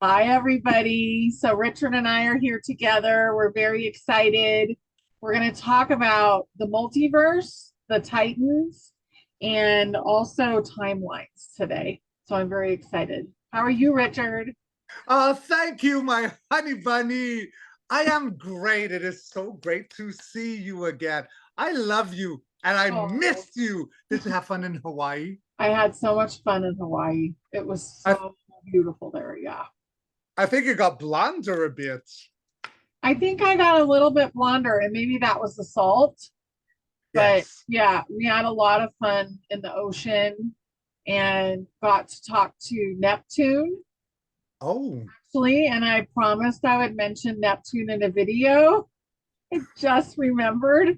Hi, everybody. So, Richard and I are here together. We're very excited. We're going to talk about the multiverse, the Titans, and also timelines today. So, I'm very excited. How are you, Richard? Thank you, my honey bunny. I am great. It is so great to see you again. I love you and I Oh, missed you. Did you have fun in Hawaii? I had so much fun in Hawaii. It was I, so beautiful there. Yeah. I think you got blonder a bit. I think I got a little bit blonder, and maybe that was the salt. But Yes. yeah, we had a lot of fun in the ocean and got to talk to Neptune Oh, actually. And I promised I would mention Neptune in a video. I just remembered.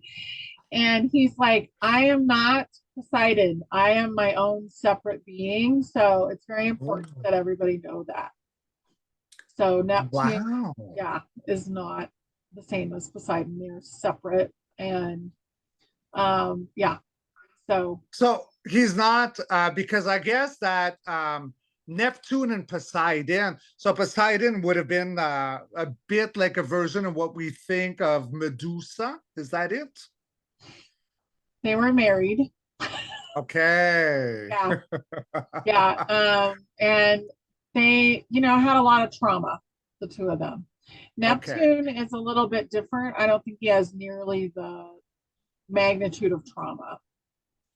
And he's like, I am not Poseidon. I am my own separate being. So it's very important that everybody know that. So Neptune, wow. yeah, is not the same as Poseidon. They're separate. And yeah, so So he's not, because I guess that Neptune and Poseidon. So Poseidon would have been a bit like a version of what we think of Medusa. Is that it? they were married. Okay. Yeah, yeah. And they, had a lot of trauma, the two of them. Okay. Neptune is a little bit different. I don't think he has nearly the magnitude of trauma.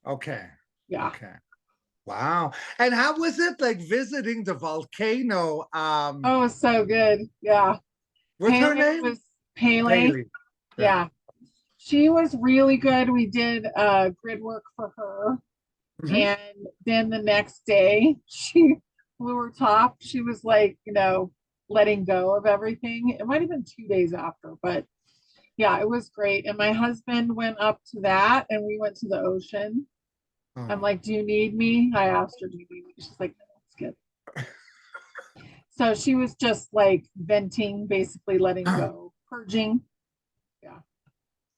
Okay. Yeah. Okay. Wow. And how was it like visiting the volcano? Oh, it's so good. Yeah. What's her Pele name? was Pele. Paley. Yeah. Yeah. She was really good. We did grid work for her. Mhm. And then the next day, she blew her top. She was like, letting go of everything. It might have been 2 days after, but yeah, it was great. And my husband went up to that and we went to the ocean. I'm Oh. like, do you need me? I asked her, do you need me? She's like, no, it's good. So she was just like venting, basically letting go, purging. Yeah.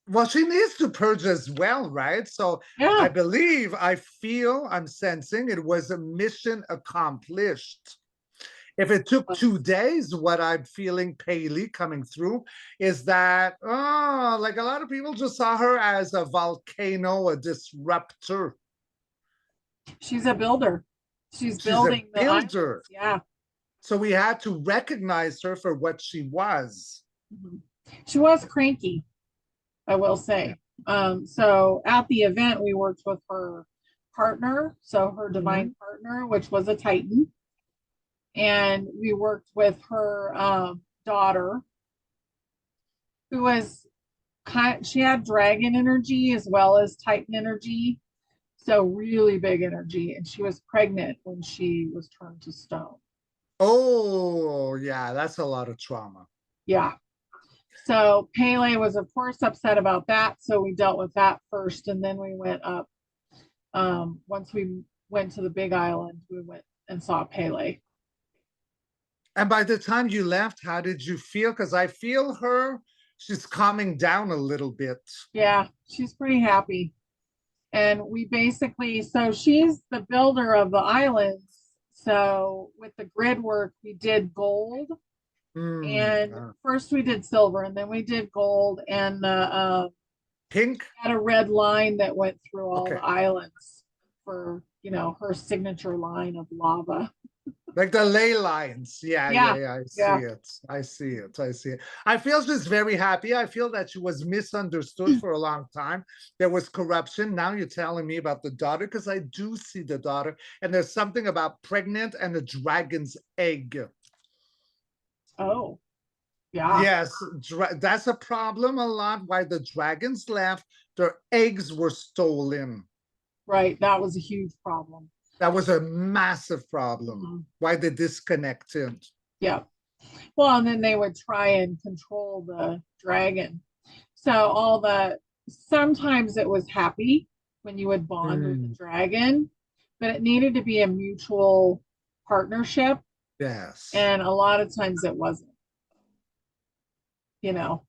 Well, she needs to purge as well, right? So I Yeah. believe, I feel, I'm sensing it was a mission accomplished. If it took 2 days, what I'm feeling Paley coming through is that, like a lot of people just saw her as a volcano, a disruptor. She's a builder. She's She's a building the builder. islands. Yeah. So we had to recognize her for what she was. Mhm. She was cranky, I will Yeah. say. So at the event, we worked with her partner, so her Mhm. divine partner, which was a Titan, and we worked with her daughter, who was she had dragon energy as well as Titan energy, so really big energy, and she was pregnant when she was turned to stone. Oh, yeah, that's a lot of trauma. Yeah. So Pele was, of course, upset about that. So we dealt with that first, and then we went up. Once we went to the Big Island, we went and saw Pele. And by the time you left, how did you feel? Because I feel her, she's calming down a little bit. Yeah, she's pretty happy. And we basically, so she's the builder of the islands. So with the grid work, we did gold. And Ah. first we did silver, and then we did gold. And Pink? had a red line that went through all Okay. the islands for, her signature line of lava. Like the ley lines. Yeah, yeah, Yeah, yeah. I see yeah. it. I see it. I see it. I feel she's very happy. I feel that she was misunderstood for a long time. There was corruption. Now you're telling me about the daughter, because I do see the daughter. And there's something about pregnant and a dragon's egg. Oh, yeah. Yes, that's a problem a lot. Why the dragons left, their eggs were stolen. Right. That was a huge problem. That was a massive problem. Mhm. Why they disconnected. Yeah. Well, and then they would try and control the dragon. So sometimes it was happy when you would bond with the Mm, dragon, but it needed to be a mutual partnership. yes. And a lot of times it wasn't, you know.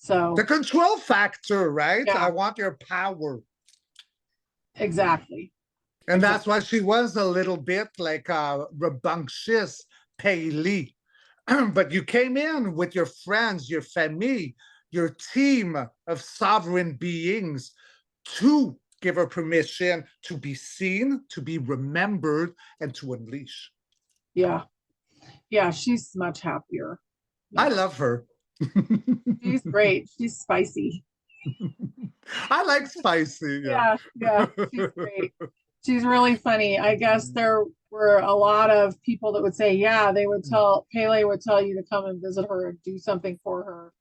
The So, control factor, right? I yeah, want your power. exactly. And that's Exactly. why she was a little bit like a rambunctious Paley. But you came in with your friends, your famille, your team of sovereign beings to give her permission to be seen, to be remembered, and to unleash. Yeah. Yeah, she's much happier. I Yeah. love her. She's great. She's spicy. I like spicy. Yeah. Yeah, yeah, she's great. She's really funny. I guess there were a lot of people that would say, yeah, they would tell Pele would tell you to come and visit her and do something for her,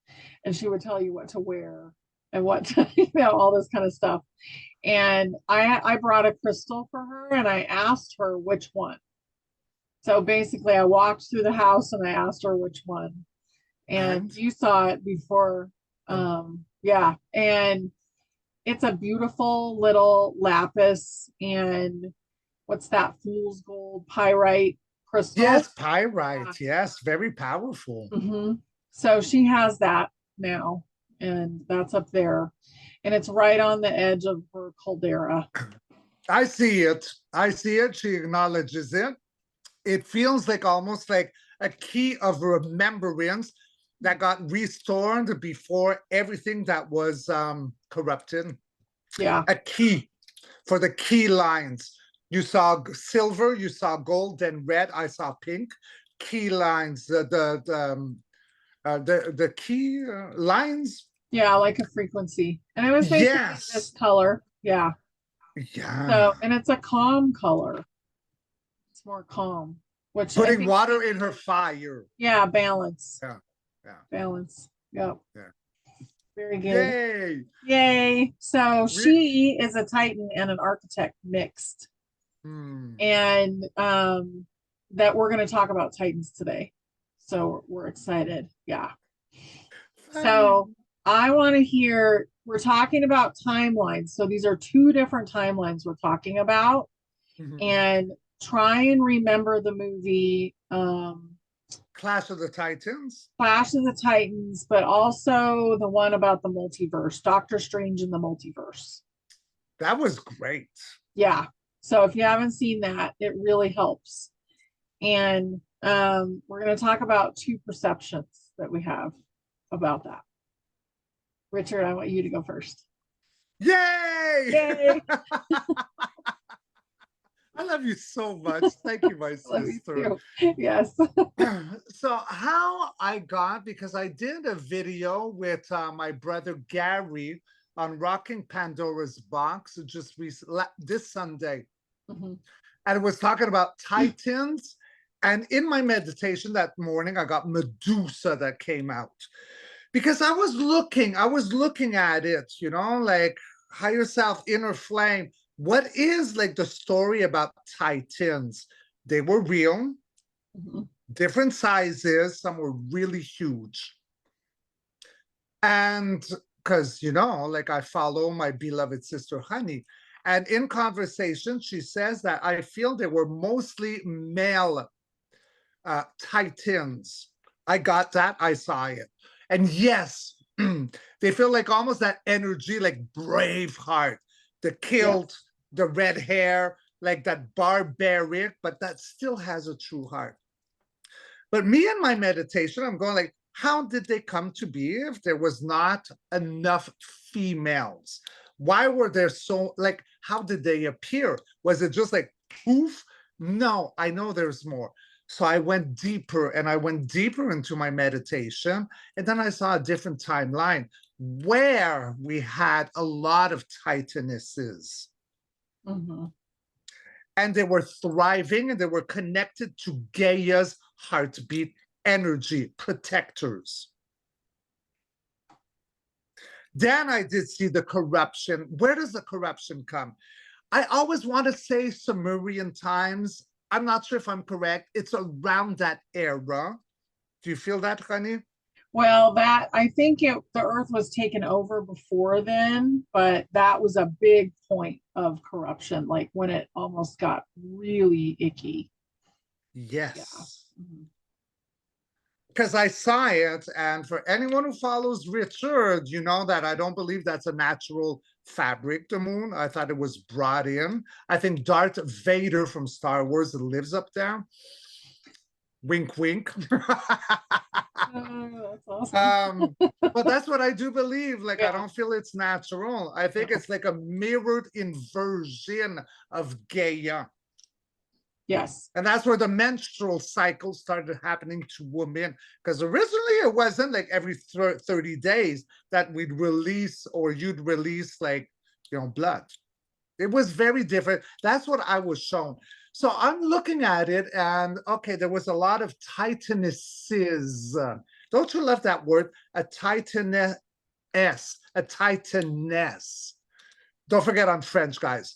and she would tell you what to wear and what to, all this kind of stuff. And I brought a crystal for her and I asked her which one. So basically, I walked through the house and I asked her which one. And And you saw it before. Yeah. And it's a beautiful little lapis and what's that fool's gold pyrite crystal. yes, pyrite. Yes, very powerful. Hmm. So she has that now, and that's up there. And it's right on the edge of her caldera. I see it. I see it. She acknowledges it. It feels like almost like a key of remembrance that got restored before everything that was corrupted. Yeah. A key for the key lines. You saw silver, you saw gold, then red. I saw pink. Key lines, the key lines. Yeah, like a frequency. And it was basically this Yes. color. Yeah. Yeah. So, and it's a calm color. It's more calm, which I Putting think, water in her fire. yeah, balance. Yeah. Yeah. Balance. Yep. Yeah. Very good. Yay. Yay. So Re- she is a Titan and an architect mixed. hmm. And that we're going to talk about Titans today. So we're excited. Yeah. Funny. So I want to hear, we're talking about timelines. So these are two different timelines we're talking about. Mhm. And try and remember the movie Clash of the Titans. Clash of the Titans, but also the one about the multiverse, Doctor Strange in the Multiverse. That was great. Yeah. So if you haven't seen that, it really helps. And we're going to talk about two perceptions that we have about that. Richard, I want you to go first. Yay! Yay! I love you so much. Thank you, my Love you sister. too. Yes. So how I got, because I did a video with my brother Gary on Rocking Pandora's Box just this Sunday. Mhm. And it was talking about Titans. And in my meditation that morning, I got Medusa that came out. Because I was looking at it, like higher self, inner flame. What is like the story about Titans? They were real, Mhm. different sizes, some were really huge. And because, like I follow my beloved sister Honey, and in conversation, she says that I feel they were mostly male Titans. I got that. I saw it. And yes, they feel like almost that energy, like Braveheart, the Yeah. kilt, the red hair, like that barbaric, but that still has a true heart. But me and my meditation, I'm going like, how did they come to be if there was not enough females? Why were there so, like, how did they appear? Was it just like poof? No, I know there's more. So I went deeper and I went deeper into my meditation. And then I saw a different timeline where we had a lot of titanesses. Mhm. And they were thriving and they were connected to Gaia's heartbeat energy protectors. Then I did see the corruption. Where does the corruption come? I always want to say Sumerian times. I'm not sure if I'm correct. It's around that era. Do you feel that, honey? Well, that I think the earth was taken over before then, but that was a big point of corruption, like when it almost got really icky. Yeah. Yes. Mhm. Because I saw it, and for anyone who follows Richard, you know that I don't believe that's a natural fabric, the moon. I thought it was brought in. I think Darth Vader from Star Wars lives up there. Wink, wink. Oh, that's awesome. um, but that's what I do believe. Like, I Yeah. don't feel it's natural. I think No. it's like a mirrored inversion of Gaia. Yes. And that's where the menstrual cycle started happening to women. Because originally it wasn't like every 30 days that we'd release or you'd release, like, blood. It was very different. That's what I was shown. So I'm looking at it, and okay, there was a lot of titanesses. Don't you love that word? A titaness, a titaness. Don't forget I'm French, guys.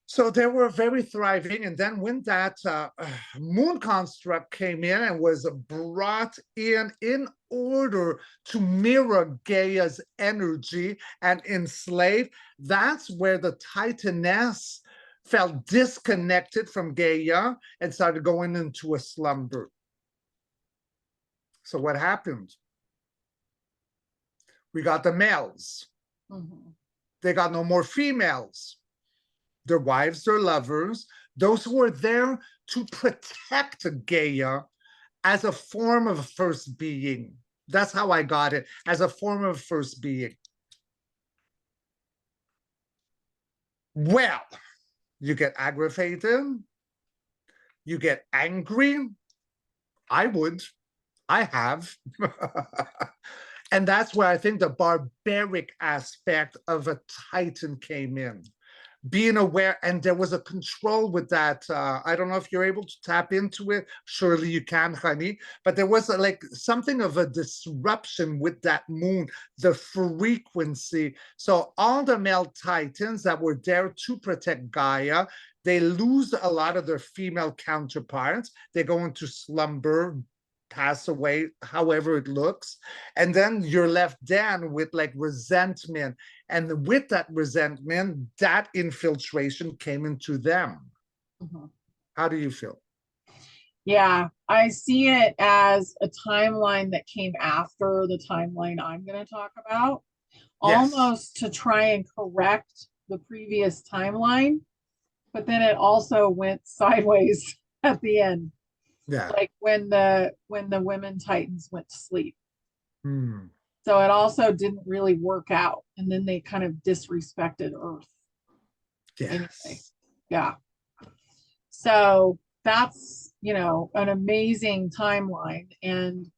So they were very thriving. And then when that moon construct came in and was brought in order to mirror Gaia's energy and enslave, that's where the Titaness felt disconnected from Gaia and started going into a slumber. So what happened? We got the males. Mm-hmm. They got no more females. Their wives, their lovers, those who were there to protect Gaia as a form of first being. That's how I got it, as a form of first being. Well, you get aggravated, you get angry. I would. I have. And that's where I think the barbaric aspect of a Titan came in. Being aware, and there was a control with that. I don't know if you're able to tap into it. Surely you can, honey. But there was like something of a disruption with that moon, the frequency. So all the male titans that were there to protect Gaia, they lose a lot of their female counterparts. They go into slumber, pass away, however it looks. And then you're left then with like resentment. And with that resentment, that infiltration came into them. Mm-hmm. How do you feel? Yeah, I see it as a timeline that came after the timeline I'm going to talk about, Yes. almost to try and correct the previous timeline, but then it also went sideways at the end, Yeah. like when the women titans went to sleep. Hmm. So it also didn't really work out, and then they kind of disrespected Earth anyway. Yes. Yeah. So that's, an amazing timeline. And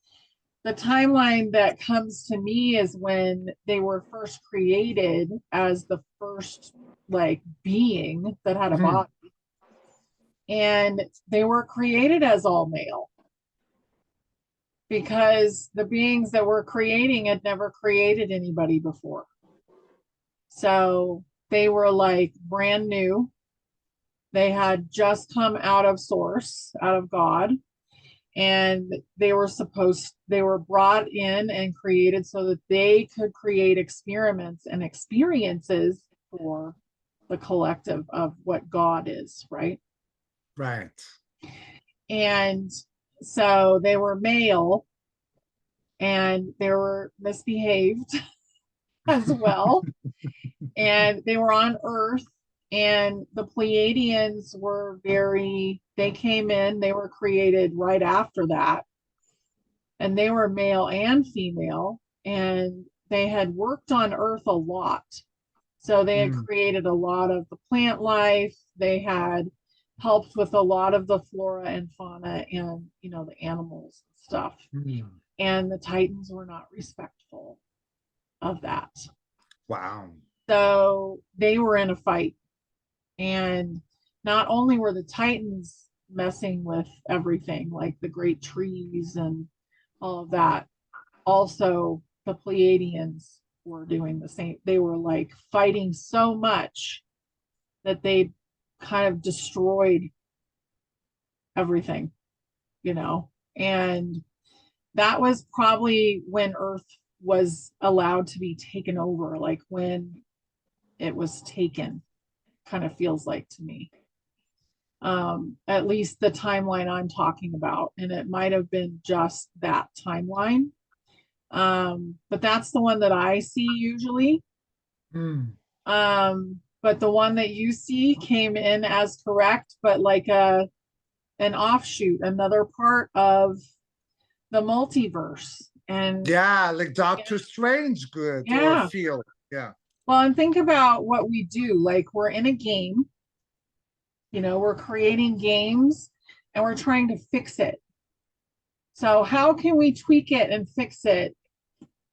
the timeline that comes to me is when they were first created as the first like being that had a Hmm. body. And they were created as all male because the beings that were creating had never created anybody before. So they were like brand new. They had just come out of source, out of God, and they were brought in and created so that they could create experiments and experiences for the collective of what God is, right? Right. And so they were male and they were misbehaved as well. And they were on Earth, and the Pleiadians they came in, they were created right after that, and they were male and female, and they had worked on Earth a lot. So they had Hmm. created a lot of the plant life, they had helped with a lot of the flora and fauna and, the animals and stuff. Hmm. And the Titans were not respectful of that. Wow. So they were in a fight. And not only were the Titans messing with everything, like the great trees and all of that, also the Pleiadians were doing the same. They were like fighting so much that they kind of destroyed everything, and that was probably when Earth was allowed to be taken over, like when it was taken, kind of feels like to me. At least the timeline I'm talking about, and it might have been just that timeline. But that's the one that I see usually. Hmm. But the one that you see came in as correct, but like an offshoot, another part of the multiverse. And Yeah, like yeah, Doctor Strange good or yeah. feel. Yeah. Well, and think about what we do. Like we're in a game, we're creating games and we're trying to fix it. So how can we tweak it and fix it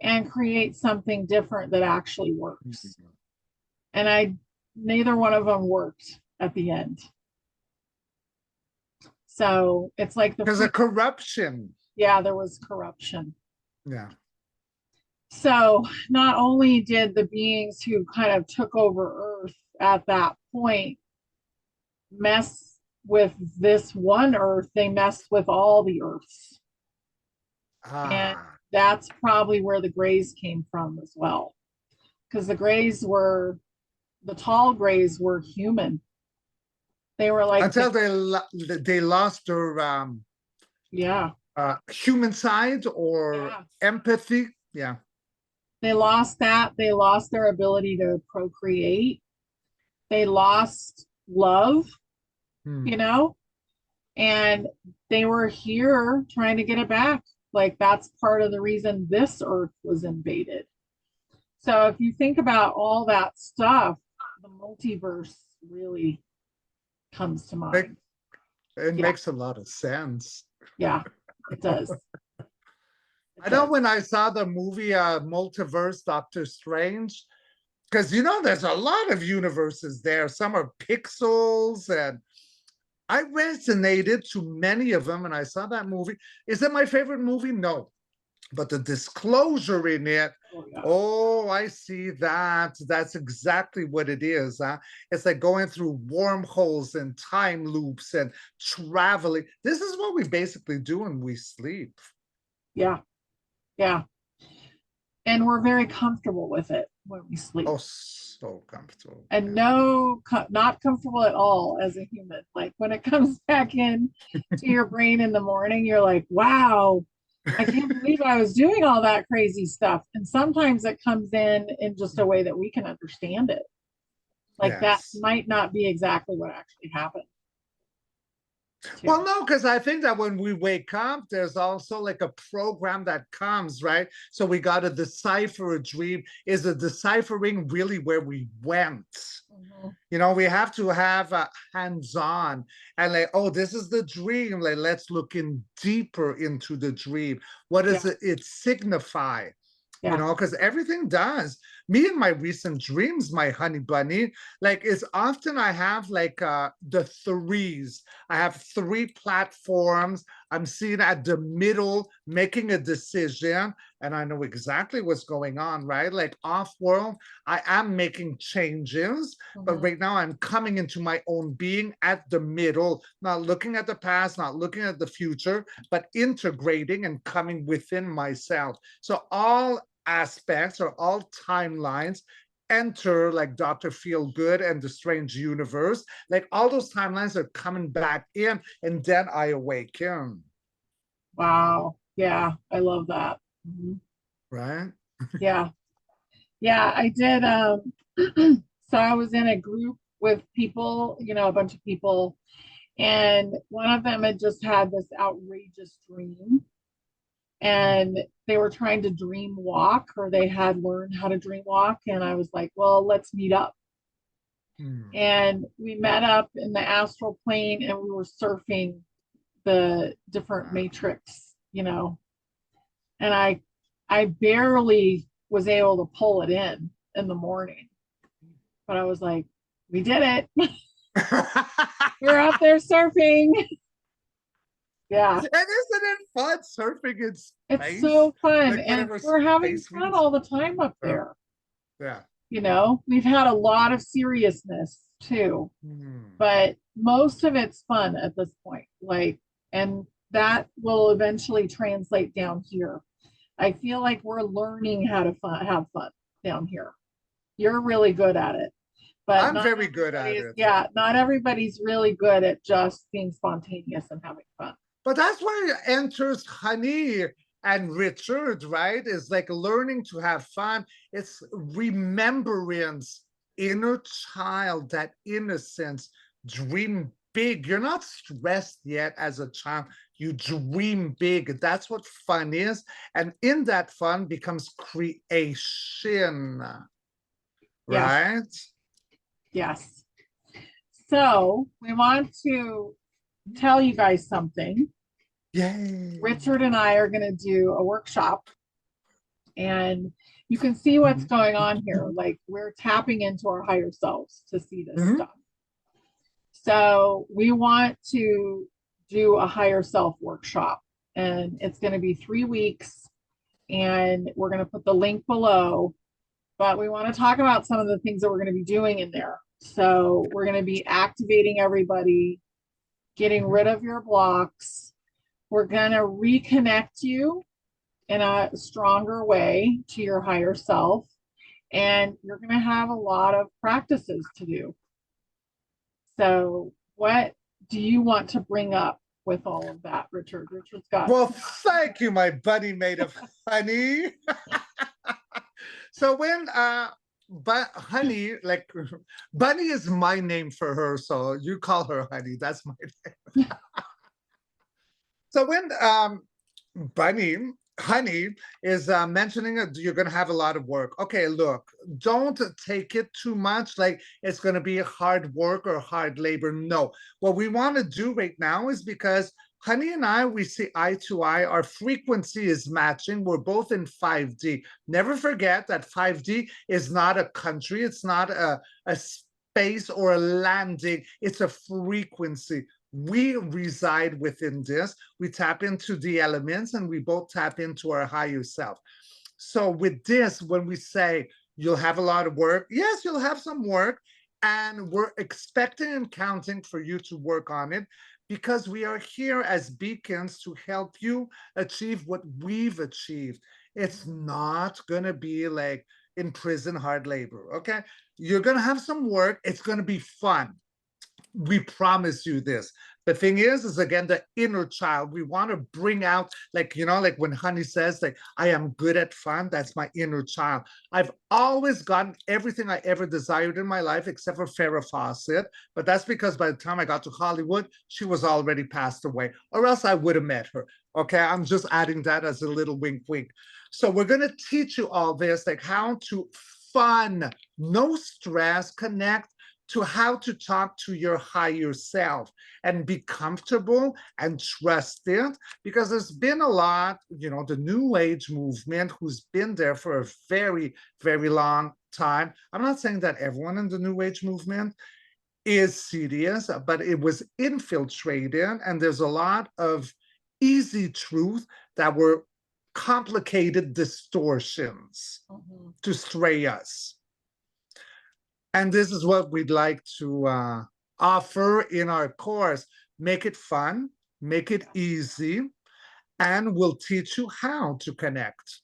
and create something different that actually works? Mhm. And neither one of them worked at the end. So it's like the Because free, of corruption. yeah, there was corruption. Yeah. So not only did the beings who kind of took over Earth at that point mess with this one Earth, they messed with all the Earths. And Ah. that's probably where the Greys came from as well. Because the tall Greys were human. They were like Until the, they lost their yeah, human side or yeah. empathy. Yeah. They lost that. They lost their ability to procreate. They lost love, Hmm. you know, and they were here trying to get it back. Like that's part of the reason this Earth was invaded. So if you think about all that stuff, the multiverse really comes to Like, mind. it Yeah, makes a lot of sense. yeah, it does. It I know does. when I saw the movie Multiverse, Doctor Strange, because there's a lot of universes there. Some are pixels, and I resonated to many of them. And I saw that movie. Is it my favorite movie? No, but the disclosure in it. Oh yeah, Oh, I see that. That's exactly what it is. Huh? It's like going through wormholes and time loops and traveling. This is what we basically do when we sleep. yeah, yeah. And we're very comfortable with it when we sleep. Oh, so comfortable. And Yeah. no, not comfortable at all as a human. Like when it comes back in to your brain in the morning, you're like, wow, I can't believe I was doing all that crazy stuff. And sometimes it comes in just a way that we can understand it. Like that Yes. might not be exactly what actually happened Well, too. no, because I think that when we wake up, there's also like a program that comes, right? So we got to decipher a dream. Is the deciphering really where we went? Mhm. We have to have hands-on and like, oh, this is the dream. Like, let's look in deeper into the dream. What Yeah, does it signify? yeah, Because everything does. Me and my recent dreams, my honey bunny, like is often I have like the threes. I have three platforms. I'm seen at the middle making a decision, and I know exactly what's going on, right? Like off world, I am making changes, but mhm, right now I'm coming into my own being at the middle, not looking at the past, not looking at the future, but integrating and coming within myself. So all aspects or all timelines enter like Dr. Feel Good and the Strange Universe. Like all those timelines are coming back in, and then I awaken. wow, yeah, I love that. Mhm. Right? Yeah, yeah, I did. So I was in a group with people, a bunch of people, and one of them had just had this outrageous dream, and they were trying to dream walk, or they had learned how to dream walk, and I was like, well, let's meet up. Hmm. And we met up in the astral plane, and we were surfing the different Wow. matrix, and I barely was able to pull it in the morning, but I was like, we did it. We're out there surfing. Yeah, And isn't it fun surfing in it's space? so fun. Like And whatever we're having space fun means. all the time up Uh, there. yeah. We've had a lot of seriousness too, Hmm. but most of it's fun at this point. Like, and that will eventually translate down here. I feel like we're learning how to have fun down here. You're really good at it, but I'm not very good everybody at is. it. Yeah, not everybody's really good at just being spontaneous and having fun. But that's where enters Honey and Richard, right? Is like learning to have fun. It's remembrance, inner child, that innocence, dream big. You're not stressed yet as a child. You dream big. That's what fun is. And in that fun becomes creation, Yes, right? yes. So we want to tell you guys something. Yay. Richard and I are going to do a workshop, and you can see what's going on here. Like, we're tapping into our higher selves to see this Mhm. stuff. So we want to do a higher self workshop, and it's going to be 3 weeks, and we're going to put the link below. But we want to talk about some of the things that we're going to be doing in there. So we're going to be activating everybody, getting rid of your blocks. We're going to reconnect you in a stronger way to your higher self. And you're going to have a lot of practices to do. So, what do you want to bring up with all of that, Richard? Richard's got. Well, thank you, my buddy made of honey. So when but honey, like Bunny is my name for her, so you call her honey. That's my name. So when Bunny, honey is mentioning you're going to have a lot of work. Okay, look, don't take it too much like it's going to be hard work or hard labor. No, what we want to do right now is because Honey and I, we see eye to eye. Our frequency is matching. We're both in 5D. Never forget that 5D is not a country. It's not a space or a landing. It's a frequency. We reside within this. We tap into the elements and we both tap into our higher self. So with this, when we say you'll have a lot of work, yes, you'll have some work, and we're expecting and counting for you to work on it because we are here as beacons to help you achieve what we've achieved. It's not going to be like in prison hard labor, okay? You're going to have some work. It's going to be fun. We promise you this. The thing is again the inner child. We want to bring out, like, you know, like when Honey says like I am good at fun, that's my inner child. I've always gotten everything I ever desired in my life except for Farrah Fawcett, but that's because by the time I got to Hollywood she was already passed away, or else I would have met her. Okay, I'm just adding that as a little wink wink. So we're going to teach you all this, like how to fun, no stress, connect to how to talk to your higher self and be comfortable and trust it, because there's been a lot, you know, the new age movement who's been there for a very, very long time. I'm not saying that everyone in the new age movement is serious, but it was infiltrated, and there's a lot of easy truth that were complicated distortions to stray us. And this is what we'd like to offer in our course. Make it fun, make it easy, and we'll teach you how to connect.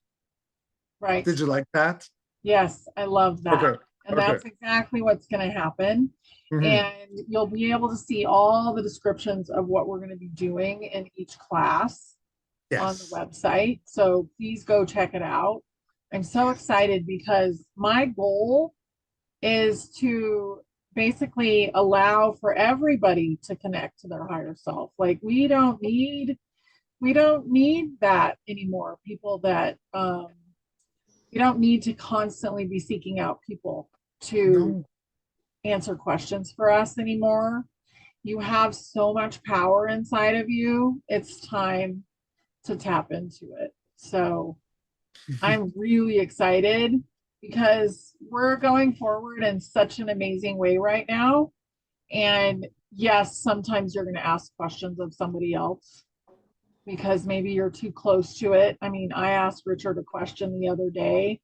Right. Did you like that? Yes, I love that. Okay. And Okay. that's exactly what's going to happen. Mhm. And you'll be able to see all the descriptions of what we're going to be doing in each class on the Yes. website. So please go check it out. I'm so excited because my goal is to basically allow for everybody to connect to their higher self. Like, we don't need that anymore. People that you don't need to constantly be seeking out people to No. answer questions for us anymore. You have so much power inside of you. It's time to tap into it. So I'm really excited because we're going forward in such an amazing way right now. And yes, sometimes you're going to ask questions of somebody else because maybe you're too close to it. I mean, I asked Richard a question the other day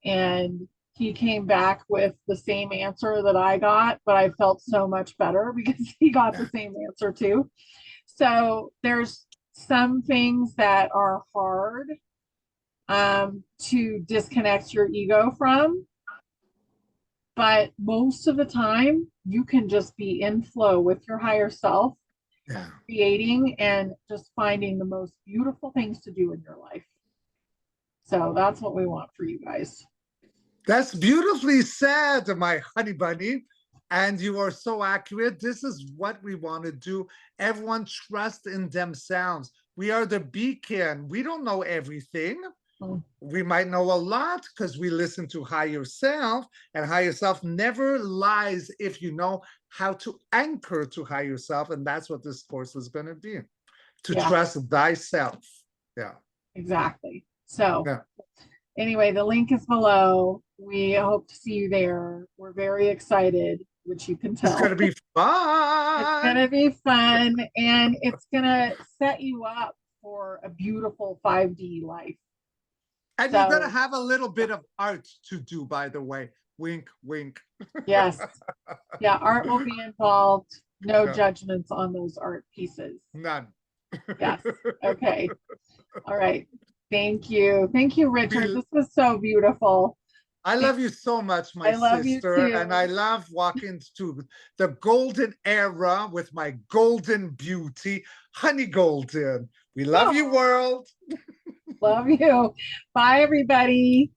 and he came back with the same answer that I got, but I felt so much better because he got the same answer too. So there's some things that are hard to disconnect your ego from, but most of the time you can just be in flow with your higher self, Yeah. creating and just finding the most beautiful things to do in your life. So that's what we want for you guys. That's beautifully said, my honey bunny. And you are so accurate. This is what we want to do. Everyone trust in themselves. We are the beacon. We don't know everything. Mm. We might know a lot because we listen to higher self, and higher self never lies if you know how to anchor to higher self. And that's what this course is going to be, to Yeah, trust thyself. Yeah. exactly. So Yeah. anyway, the link is below. We hope to see you there. We're very excited, which you can It's going tell. to be It's going to fun. be fun, and it's going to set you up for a beautiful 5D life. And you're going to So, have a little bit of art to do, by the way. Wink, wink. yes. Yeah, art will be involved. No Yeah, judgments on those art pieces. none. Yes. Okay. All right. Thank you. Thank you, Richard. We This was so beautiful. I love you so much, my I love you sister, and I too. love walking to the golden era with my golden beauty, honey golden. We love you, Oh, world. love you. Bye, everybody.